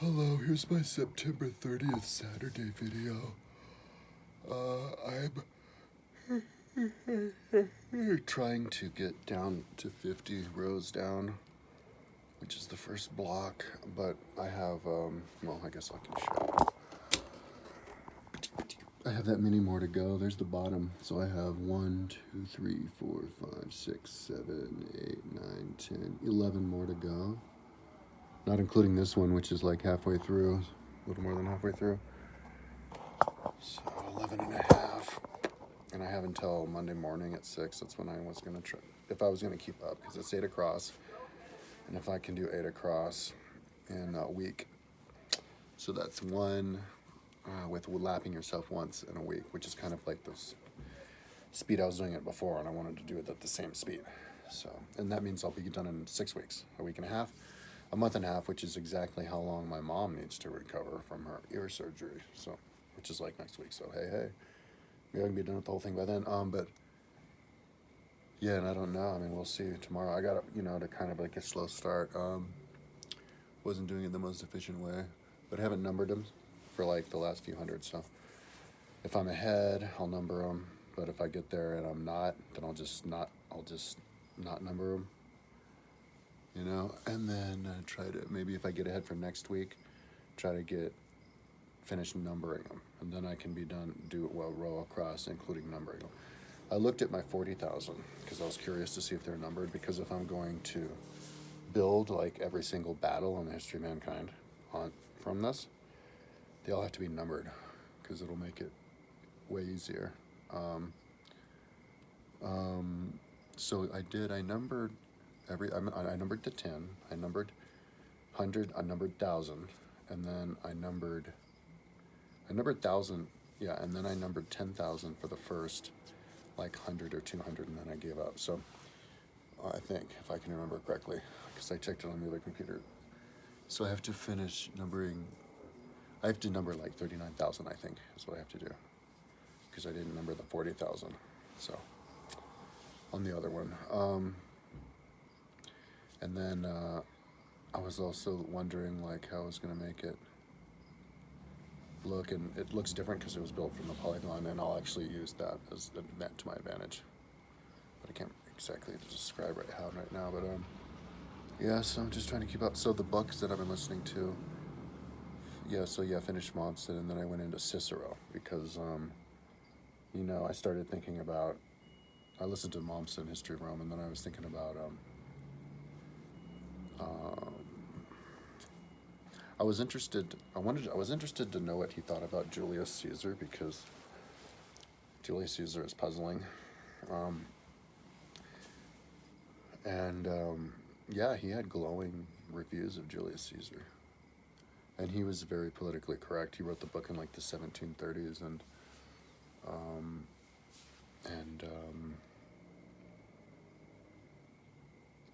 Hello, here's my September 30th Saturday video. I'm trying to get down to 50 rows down, which is the first block, but I have, well, I guess I can show. I have that many more to go. There's the bottom. So I have 1, 2, 3, 4, 5, 6, 7, 8, 9, 10, 11 more to go. Not including this one, which is like halfway through, a little more than halfway through. So 11 and a half. And I have until Monday morning at 6. That's when I was going to try, if I was going to keep up, because it's 8 across. And if I can do 8 across in a week. So that's one with lapping yourself once in a week, which is kind of like the speed I was doing it before, and I wanted to do it at the same speed. So, and that means I'll be done in 6 weeks, a week and a half, a month and a half, which is exactly how long my mom needs to recover from her ear surgery. So, which is like next week. So hey, maybe I can be done with the whole thing by then. But yeah, and I don't know. I mean, we'll see tomorrow. I got to kind of like a slow start. Wasn't doing it the most efficient way, but I haven't numbered them for like the last few hundred. So if I'm ahead, I'll number them. But if I get there and I'm not, then I'll just not number them. And then try to, maybe if I get ahead for next week, try to finish numbering them, and then I can be done, do it well, row across, including numbering them. I looked at my 40,000 because I was curious to see if they're numbered, because if I'm going to build like every single battle in the history of mankind from this, they all have to be numbered, because it'll make it way easier. So I numbered I numbered to 10, I numbered 100, I numbered 1,000, and then I numbered 1,000, yeah, and then I numbered 10,000 for the first, like 100 or 200, and then I gave up. So I think, if I can remember correctly, because I checked it on the other computer. So I have to finish numbering, I have to number like 39,000, I think, is what I have to do, because I didn't number the 40,000, so, on the other one. And then I was also wondering like how I was going to make it look, and it looks different because it was built from the polygon, and I'll actually use that as that to my advantage. But I can't exactly describe right now. But yeah, so I'm just trying to keep up. So the books that I've been listening to, finished Mobson, and then I went into Cicero because I started thinking about. I listened to Mommsen, History of Rome, and then I was thinking about I was interested to know what he thought about Julius Caesar, because Julius Caesar is puzzling. Yeah, he had glowing reviews of Julius Caesar. And he was very politically correct. He wrote the book in like the 1730s, and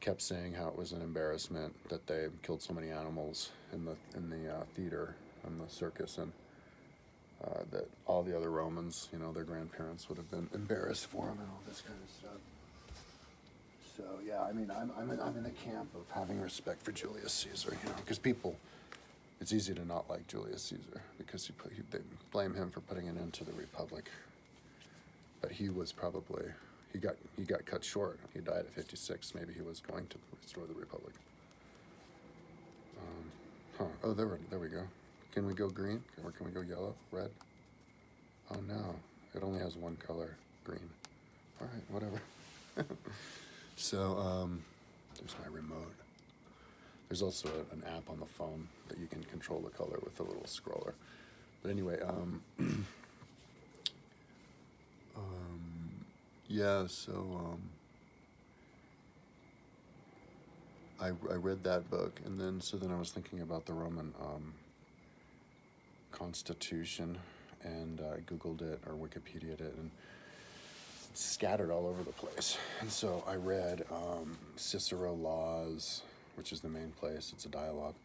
kept saying how it was an embarrassment that they killed so many animals in the theater and the circus, and that all the other Romans, their grandparents would have been embarrassed for him and all this kind of stuff. So yeah, I mean, I'm in the camp of having respect for Julius Caesar, because people, it's easy to not like Julius Caesar because they blame him for putting an end to the Republic, but he was probably. He got cut short. He died at 56. Maybe he was going to restore the Republic. Oh, there we go. Can we go green? Or can we go yellow? Red? Oh no, it only has one color, green. All right, whatever. So there's my remote. There's also an app on the phone that you can control the color with a little scroller. But anyway, yeah, so I read that book, and then I was thinking about the Roman Constitution, and I Googled it or Wikipedia'd it, and it's scattered all over the place. And so I read Cicero Laws, which is the main place. It's a dialogue,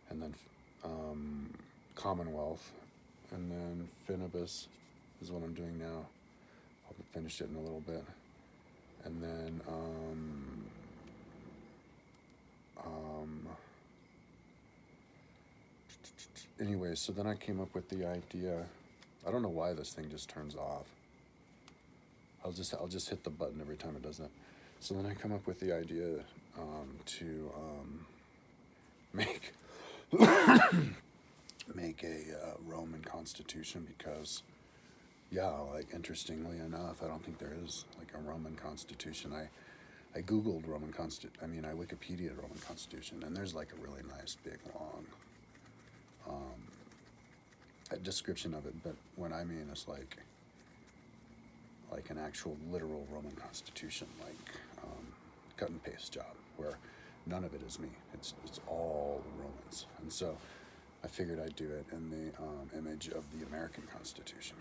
and then Commonwealth, and then Finibus is what I'm doing now. I'll finish it in a little bit, and then anyway, so then I came up with the idea. I don't know why this thing just turns off. I'll just hit the button every time it does that. So then I come up with the idea to make make a Roman constitution because, yeah, like interestingly enough, I don't think there is like a Roman constitution. I googled I Wikipedia Roman constitution, and there's like a really nice big long description of it. But what I mean is like an actual literal Roman constitution, like cut and paste job, where none of it is me. It's all the Romans, and so I figured I'd do it in the image of the American Constitution.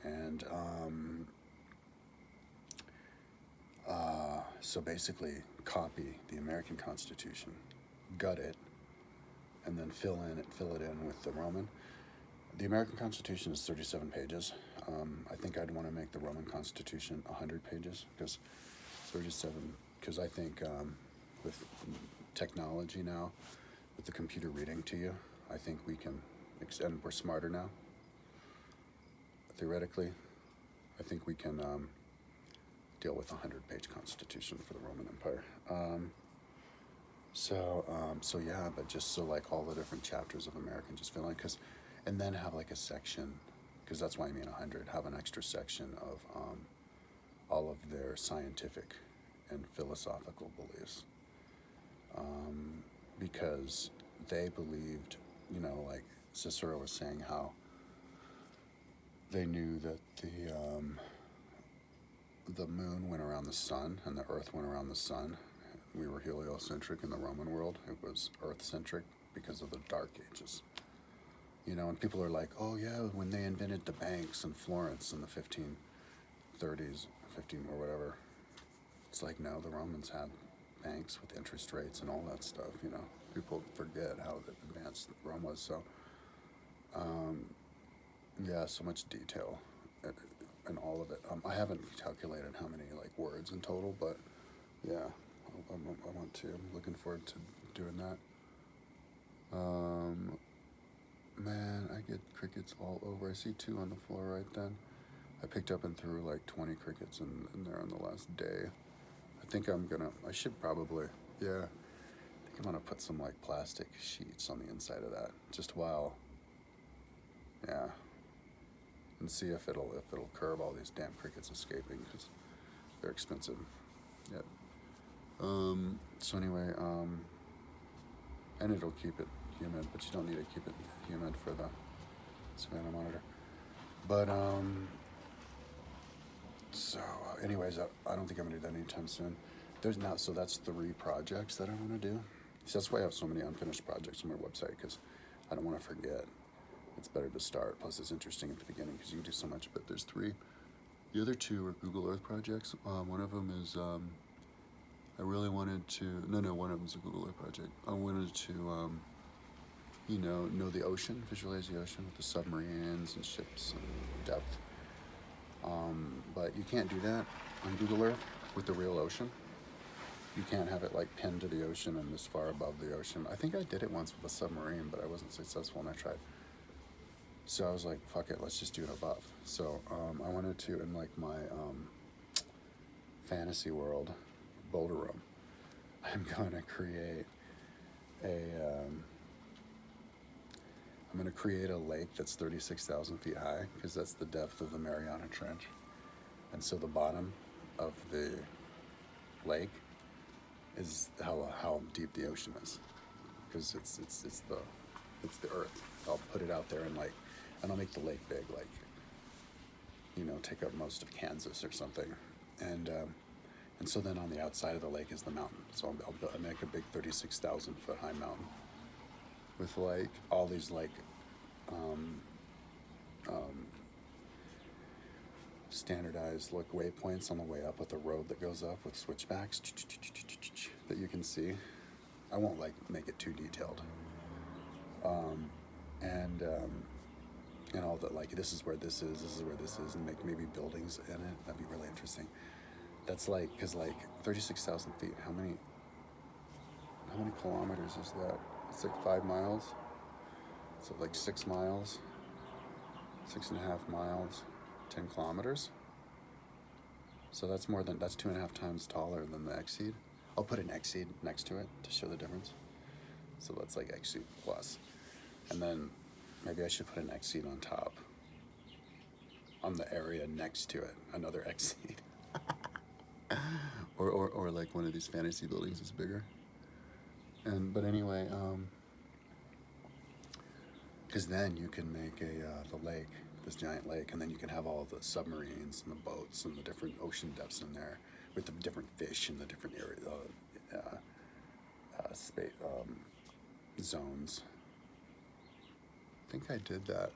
And so basically copy the American Constitution, gut it, and then fill it in with the Roman. The American Constitution is 37 pages. I think I'd want to make the Roman Constitution 100 pages, because 37, because I think with technology now, with the computer reading to you, I think we can, and we're smarter now, theoretically, I think we can deal with a 100-page constitution for the Roman Empire. So yeah, but just so like all the different chapters of American just fill in, and then have like a section, because that's why I mean 100, have an extra section of all of their scientific and philosophical beliefs. Because they believed, like Cicero was saying, how they knew that the moon went around the sun and the earth went around the sun. We were heliocentric in the Roman world. It was earth-centric because of the Dark Ages. And people are like, oh yeah, when they invented the banks in Florence in the 1530s, 15 or whatever. It's like, no, the Romans had banks with interest rates and all that stuff, People forget how advanced Rome was, so, yeah, so much detail in all of it. I haven't calculated how many, like, words in total, but, yeah, I want to. I'm looking forward to doing that. Man, I get crickets all over. I see 2 on the floor right then. I picked up and threw, like, 20 crickets in there on the last day. I think I should probably, yeah, I think I'm gonna put some like plastic sheets on the inside of that, just while, yeah, and see if it'll curb all these damn crickets escaping, because they're expensive. Yeah. So anyway, and it'll keep it humid, but you don't need to keep it humid for the Savannah monitor. But so anyways, I don't think I'm gonna do that anytime soon. So that's 3 projects that I want to do. So that's why I have so many unfinished projects on my website, because I don't want to forget. It's better to start. Plus, it's interesting at the beginning because you can do so much. But there's 3. The other 2 are Google Earth projects. One of them is I really wanted to. No, one of them is a Google Earth project. I wanted to, know the ocean, visualize the ocean with the submarines and ships and depth. But you can't do that on Google Earth with the real ocean. You can't have it like pinned to the ocean and this far above the ocean. I think I did it once with a submarine, but I wasn't successful when I tried. So I was like, fuck it, let's just do it above. So I wanted to, in like my fantasy world, Boulder Room, I'm going to create a lake that's 36,000 feet high, because that's the depth of the Mariana Trench. And so the bottom of the lake is how deep the ocean is, because it's the earth. I'll put it out there and I'll make the lake big, like, take up most of Kansas or something, and so then on the outside of the lake is the mountain. So I'll make a big 36,000 foot high mountain with like all these like standardized waypoints on the way up, with a road that goes up with switchbacks that you can see. I won't make it too detailed. And all that, this is where this is where this is, and make maybe buildings in it. That'd be really interesting. That's because 36,000 feet, how many kilometers is that? It's like 5 miles. So like 6 miles, 6.5 miles, 10 kilometers. So that's 2.5 times taller than the Exceed. I'll put an Exceed next to it to show the difference. So that's like Exceed Plus. And then maybe I should put an Exceed on top, on the area next to it, another Exceed. or like one of these fantasy buildings is bigger. But anyway, because then you can make the lake, this giant lake, and then you can have all the submarines and the boats and the different ocean depths in there with the different fish and the different space zones. I think I did that,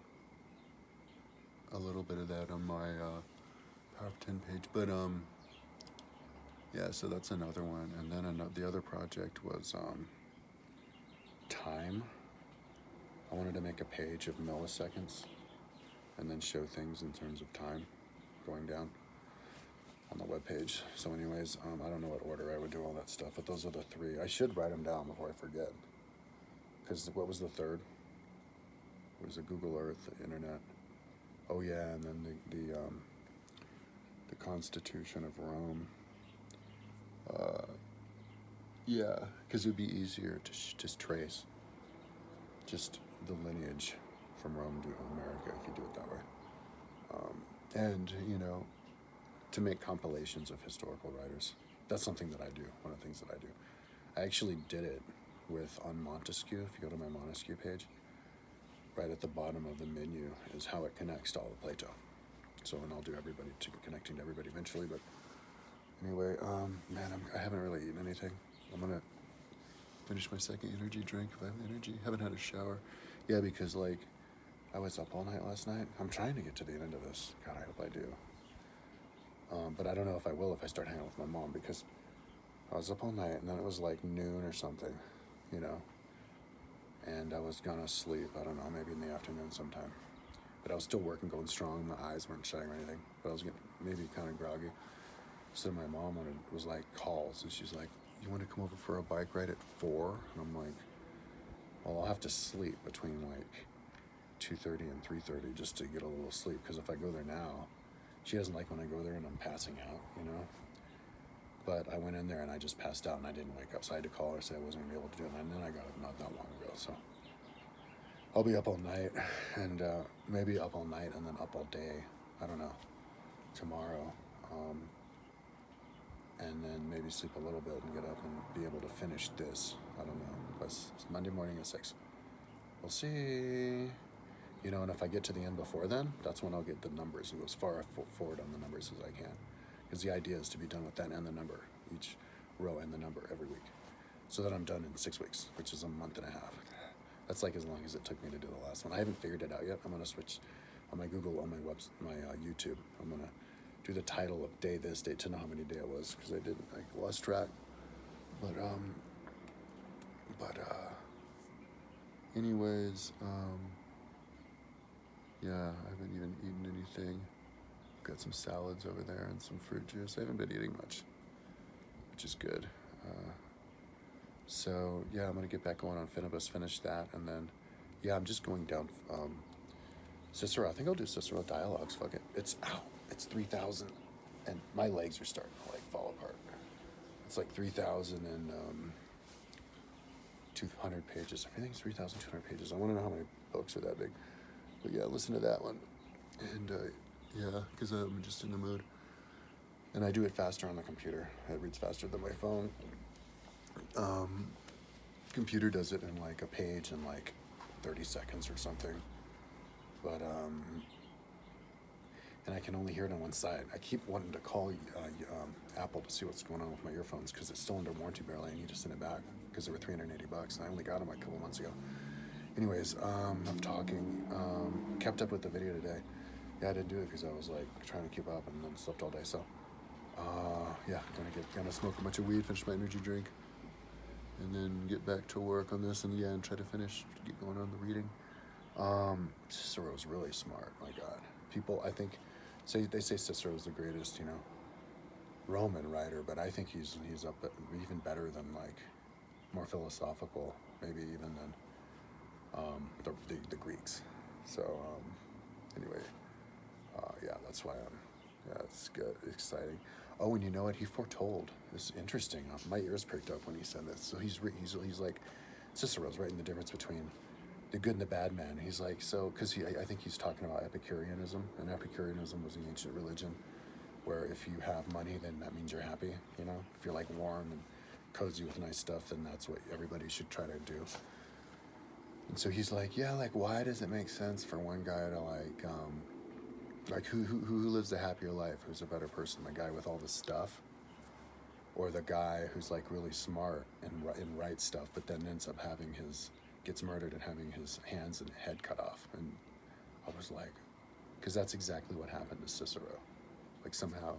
a little bit of that on my Power of 10 page, but yeah, so that's another one. And then the other project was time. I wanted to make a page of milliseconds and then show things in terms of time going down on the web page. So anyways, I don't know what order I would do all that stuff, but those are the three. I should write them down before I forget. Because what was the third? It was the Google Earth, the internet. Oh yeah, and then the Constitution of Rome. Yeah, because it would be easier to just trace just the lineage from Rome to America if you do it that way. And, to make compilations of historical writers. That's something that I do, one of the things that I do. I actually did it on Montesquieu. If you go to my Montesquieu page, right at the bottom of the menu is how it connects to all of Plato. So, and I'll do connecting to everybody eventually, but anyway, man, I haven't really eaten anything. I'm gonna finish my second energy drink if I have energy. Haven't had a shower. Yeah, because I was up all night last night. I'm trying to get to the end of this. God, I hope I do. But I don't know if I will if I start hanging out with my mom, because I was up all night and then it was like noon or something, and I was gonna sleep. I don't know, maybe in the afternoon sometime. But I was still working, going strong. My eyes weren't shutting or anything, but I was getting maybe kind of groggy. So my mom was like calls, and she's like, "You want to come over for a bike ride at 4?" And I'm like, "Well, I'll have to sleep between like 2:30 and 3:30 just to get a little sleep, because if I go there now, she doesn't like when I go there and I'm passing out, But I went in there and I just passed out and I didn't wake up, so I had to call her, say I wasn't gonna be able to do it, and then I got up not that long ago. So I'll be up all night, and maybe up all night and then up all day. I don't know. Tomorrow. And then maybe sleep a little bit and get up and be able to finish this. I don't know. It's Monday morning at 6. We'll see. And if I get to the end before then, that's when I'll get the numbers and go as far forward on the numbers as I can. Because the idea is to be done with that and the number, each row and the number every week. So that I'm done in 6 weeks, which is a month and a half. That's like as long as it took me to do the last one. I haven't figured it out yet. I'm going to switch on my Google, on my YouTube. I'm going to do the title of day this, day to know how many day it was, because I lost track. But anyways, yeah, I haven't even eaten anything. Got some salads over there and some fruit juice. I haven't been eating much, which is good. So yeah, I'm gonna get back going on Finibus, finish that, and then yeah, I'm just going down Cicero. I think I'll do Cicero Dialogues. Fuck it. It's 3,000, and my legs are starting to fall apart. It's like 3,000 and 200 pages. Everything's 3,200 pages. I want to know how many books are that big. But yeah, listen to that one. And yeah, because I'm just in the mood. And I do it faster on the computer. It reads faster than my phone. Computer does it in like a page in like 30 seconds or something. But and I can only hear it on one side. I keep wanting to call Apple to see what's going on with my earphones, because it's still under warranty barely. I need to send it back because they were $380, and I only got them like a couple months ago. Anyways, I'm talking. Kept up with the video today. Yeah, I didn't do it because I was like trying to keep up and then slept all day. So, yeah, gonna smoke a bunch of weed, finish my energy drink, and then get back to work on this, and try to get going on the reading. Cicero's really smart. My God, people I think they say Cicero's the greatest, Roman writer, but I think he's even better than more philosophical, maybe even than the Greeks. So anyway, yeah, that's why yeah, it's good, exciting. Oh, and you know what? He foretold. This is interesting. My ears pricked up when he said this. So he's like, Cicero's writing the difference between the good and the bad man. He's like, so, because I think he's talking about Epicureanism, and Epicureanism was the ancient religion where if you have money, then that means you're happy, you know? If you're like warm and cozy with nice stuff, then that's what everybody should try to do. And so he's like, yeah, like, why does it make sense for one guy to like who lives a happier life? Who's a better person? The guy with all the stuff, or the guy who's like really smart and writes stuff, but then ends up gets murdered and having his hands and head cut off? And I was like, because that's exactly what happened to Cicero. Like somehow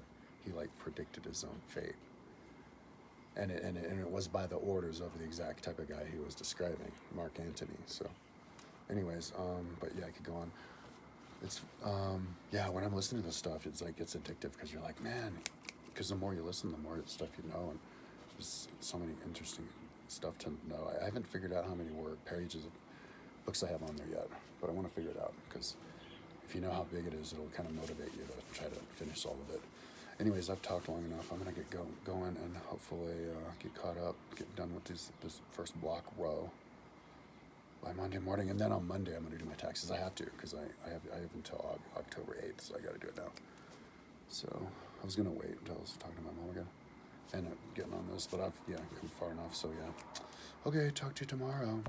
he like predicted his own fate. And it was by the orders of the exact type of guy he was describing, Mark Antony. So anyways, but yeah, I could go on. It's, yeah, when I'm listening to this stuff, it's like, it's addictive because you're like, man, because the more you listen, the more stuff you know, and there's so many interesting stuff to know. I haven't figured out how many pages of books I have on there yet, but I want to figure it out because if you know how big it is, it'll kind of motivate you to try to finish all of it. Anyways, I've talked long enough. I'm gonna get going and hopefully get caught up, get done with this first block row by Monday morning, and then on Monday I'm gonna do my taxes. I have to because I have until October 8th, so I got to do it now. So I was gonna wait until I was talking to my mom again and getting on this, but I've come far enough. So yeah, okay, talk to you tomorrow.